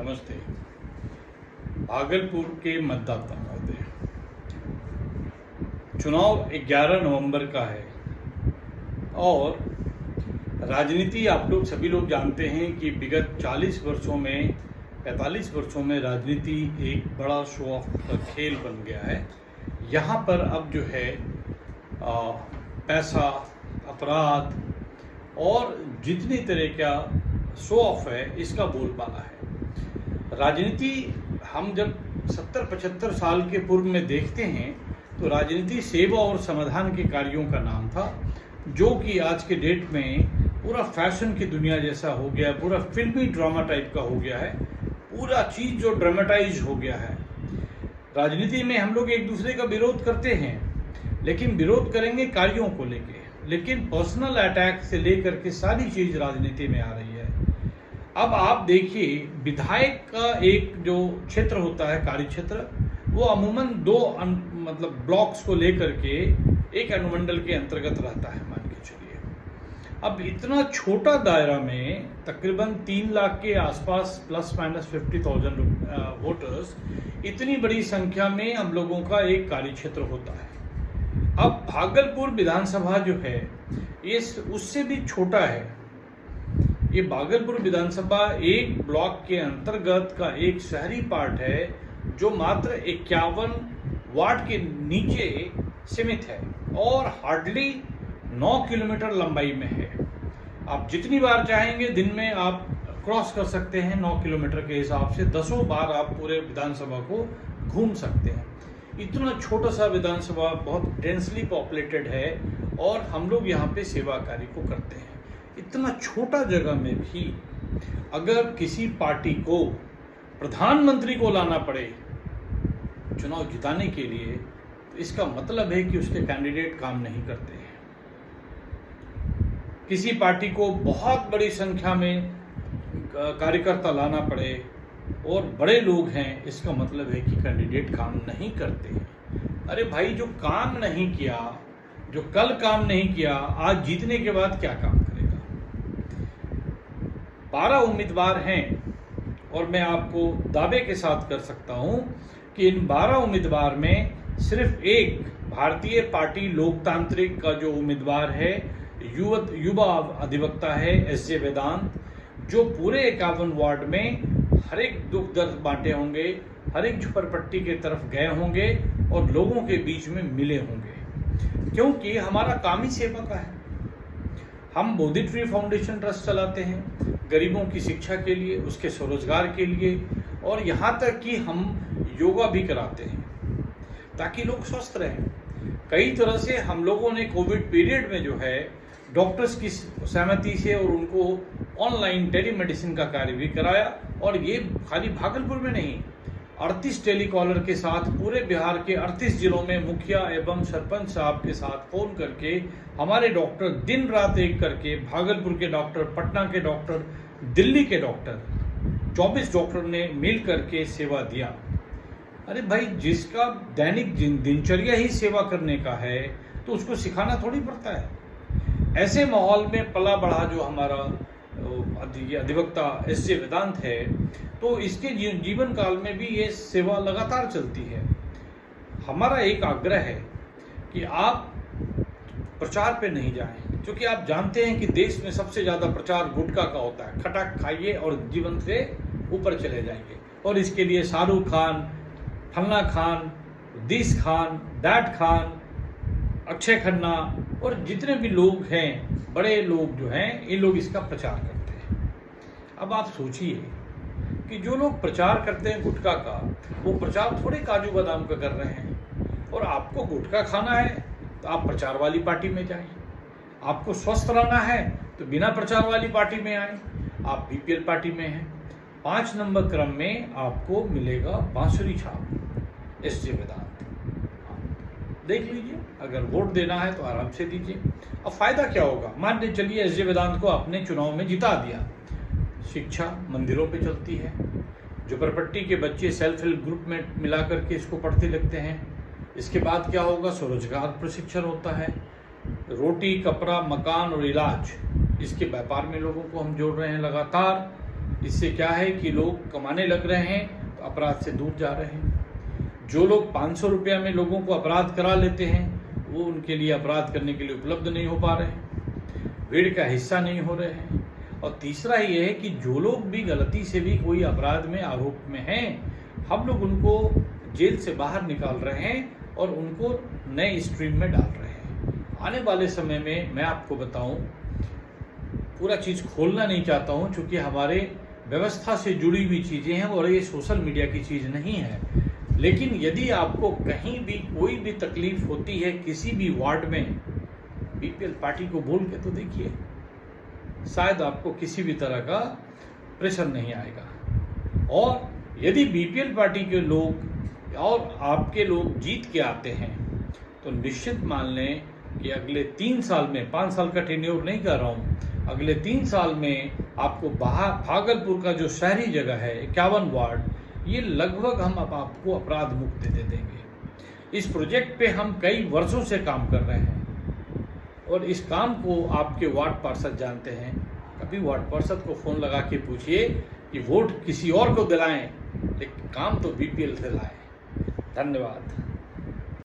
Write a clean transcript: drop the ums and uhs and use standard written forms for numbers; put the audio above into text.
नमस्ते। भागलपुर के मतदाता महोदय, चुनाव 11 नवंबर का है और राजनीति आप लोग सभी लोग जानते हैं कि विगत 40 वर्षों में 45 वर्षों में राजनीति एक बड़ा शो ऑफ का खेल बन गया है। यहाँ पर अब जो है पैसा, अपराध और जितनी तरह का शो ऑफ है इसका बोलबाला है। राजनीति हम जब 70-75 साल के पूर्व में देखते हैं तो राजनीति सेवा और समाधान के कार्यों का नाम था, जो कि आज के डेट में पूरा फैशन की दुनिया जैसा हो गया, पूरा फिल्मी ड्रामा टाइप का हो गया है, पूरा चीज़ जो ड्रामेटाइज हो गया है। राजनीति में हम लोग एक दूसरे का विरोध करते हैं, लेकिन विरोध करेंगे कार्यों को लेके, लेकिन पर्सनल अटैक से लेकर के सारी चीज़ राजनीति में आ रही है। अब आप देखिए, विधायक का एक जो क्षेत्र होता है, कार्य क्षेत्र, वो अमूमन दो ब्लॉक्स को लेकर के एक अनुमंडल के अंतर्गत रहता है, मान के चलिए। अब इतना छोटा दायरा में तकरीबन 3 लाख के आसपास प्लस माइनस 50,000 वोटर्स, इतनी बड़ी संख्या में हम लोगों का एक कार्य क्षेत्र होता है। अब भागलपुर विधानसभा जो है ये उससे भी छोटा है। ये भागलपुर विधानसभा एक ब्लॉक के अंतर्गत का एक शहरी पार्ट है जो मात्र 51 वार्ड के नीचे सीमित है और हार्डली 9 किलोमीटर लंबाई में है। आप जितनी बार चाहेंगे दिन में आप क्रॉस कर सकते हैं। 9 किलोमीटर के हिसाब से 10 बार आप पूरे विधानसभा को घूम सकते हैं। इतना छोटा सा विधानसभा बहुत डेंसली पॉपुलेटेड है और हम लोग यहाँ पे सेवा कार्य को करते हैं। इतना छोटा जगह में भी अगर किसी पार्टी को प्रधानमंत्री को लाना पड़े चुनाव जिताने के लिए, तो इसका मतलब है कि उसके कैंडिडेट काम नहीं करते हैं। किसी पार्टी को बहुत बड़ी संख्या में कार्यकर्ता लाना पड़े और बड़े लोग हैं, इसका मतलब है कि कैंडिडेट काम नहीं करते हैं। अरे भाई, जो काम नहीं किया, जो कल काम नहीं किया, आज जीतने के बाद क्या काम करेगा? 12 उम्मीदवार हैं और मैं आपको दावे के साथ कर सकता हूं कि इन 12 उम्मीदवार में सिर्फ एक भारतीय पार्टी लोकतांत्रिक का जो उम्मीदवार है, युवा अधिवक्ता है एस.जे. वेदांत, जो पूरे 51 वार्ड में हर एक दुख दर्द बांटे होंगे, हर एक झुपड़पट्टी के तरफ गए होंगे और लोगों के बीच में मिले होंगे, क्योंकि हमारा काम ही सेवा का है। हम बोधि ट्री फाउंडेशन ट्रस्ट चलाते हैं गरीबों की शिक्षा के लिए, उसके स्वरोजगार के लिए, और यहाँ तक कि हम योगा भी कराते हैं ताकि लोग स्वस्थ रहें। कई तरह से हम लोगों ने कोविड पीरियड में जो है डॉक्टर्स की सहमति से और उनको ऑनलाइन टेलीमेडिसिन का कार्य भी कराया, और ये खाली भागलपुर में नहीं, 38 टेलीकॉलर के साथ पूरे बिहार के 38 जिलों में मुखिया एवं सरपंच साहब के साथ फोन करके हमारे डॉक्टर दिन रात एक करके, भागलपुर के डॉक्टर, पटना के डॉक्टर, दिल्ली के डॉक्टर, 24 डॉक्टर ने मिल करके सेवा दिया। अरे भाई, जिसका दैनिक दिनचर्या ही सेवा करने का है तो उसको सिखाना थोड़ी पड़ता है। ऐसे माहौल में पला बढ़ा जो हमारा अधिवक्ता एस.जे. वेदांत है, तो इसके जीवन काल में भी ये सेवा लगातार चलती है। हमारा एक आग्रह है कि आप प्रचार पे नहीं जाएं, क्योंकि आप जानते हैं कि देश में सबसे ज़्यादा प्रचार गुटखा का होता है। खटाक खाइए और जीवन से ऊपर चले जाएंगे, और इसके लिए शाहरुख खान, फलना खान, दिस खान, दैट खान, अक्षय खन्ना और जितने भी लोग हैं, बड़े लोग जो हैं, ये लोग इसका प्रचार करते हैं। अब आप सोचिए कि जो लोग प्रचार करते हैं गुटखा का, वो प्रचार थोड़े काजू बादाम का कर रहे हैं। और आपको गुटखा खाना है तो आप प्रचार वाली पार्टी में जाएं। आपको स्वस्थ रहना है तो बिना प्रचार वाली पार्टी में आए। आप बीपीएल पार्टी में हैं, 5 नंबर क्रम में आपको मिलेगा बांसुरी छाप एस.जे. वेदांत। देख लीजिए, अगर वोट देना है तो आराम से दीजिए। अब फायदा क्या होगा? मान लीजिए चलिए एस.जे. वेदांत को आपने चुनाव में जिता दिया, शिक्षा मंदिरों पे चलती है, झुपड़पट्टी के बच्चे सेल्फ हेल्प ग्रुप में मिला करके इसको पढ़ते लिखते हैं। इसके बाद क्या होगा? स्वरोजगार प्रशिक्षण होता है, रोटी, कपड़ा, मकान और इलाज, इसके व्यापार में लोगों को हम जोड़ रहे हैं लगातार। इससे क्या है कि लोग कमाने लग रहे हैं तो अपराध से दूर जा रहे हैं। जो लोग 500 रुपया में लोगों को अपराध करा लेते हैं वो उनके लिए अपराध करने के लिए उपलब्ध नहीं हो पा रहे हैं, भीड़ का हिस्सा नहीं हो रहे हैं। और तीसरा ये है कि जो लोग भी गलती से भी कोई अपराध में आरोप में हैं, हम लोग उनको जेल से बाहर निकाल रहे हैं और उनको नए स्ट्रीम में डाल रहे हैं। आने वाले समय में मैं आपको बताऊं, पूरा चीज़ खोलना नहीं चाहता हूं क्योंकि हमारे व्यवस्था से जुड़ी हुई चीज़ें हैं और ये सोशल मीडिया की चीज़ नहीं है। लेकिन यदि आपको कहीं भी कोई भी तकलीफ होती है किसी भी वार्ड में, बीपीएल पार्टी को बोल के तो देखिए, शायद आपको किसी भी तरह का प्रेशर नहीं आएगा। और यदि बीपीएल पार्टी के लोग और आपके लोग जीत के आते हैं तो निश्चित मान लें कि अगले 3 साल में, 5 साल का टेन्योर नहीं कर रहा हूँ, अगले 3 साल में आपको भागलपुर का जो शहरी जगह है 51 वार्ड, ये लगभग हम अब आपको अपराध मुक्त दे देंगे। इस प्रोजेक्ट पे हम कई वर्षों से काम कर रहे हैं और इस काम को आपके वार्ड पार्षद जानते हैं। कभी वार्ड पार्षद को फ़ोन लगा के पूछिए कि वोट किसी और को दिलाएं, लेकिन काम तो बीपीएल से लाएं। धन्यवाद।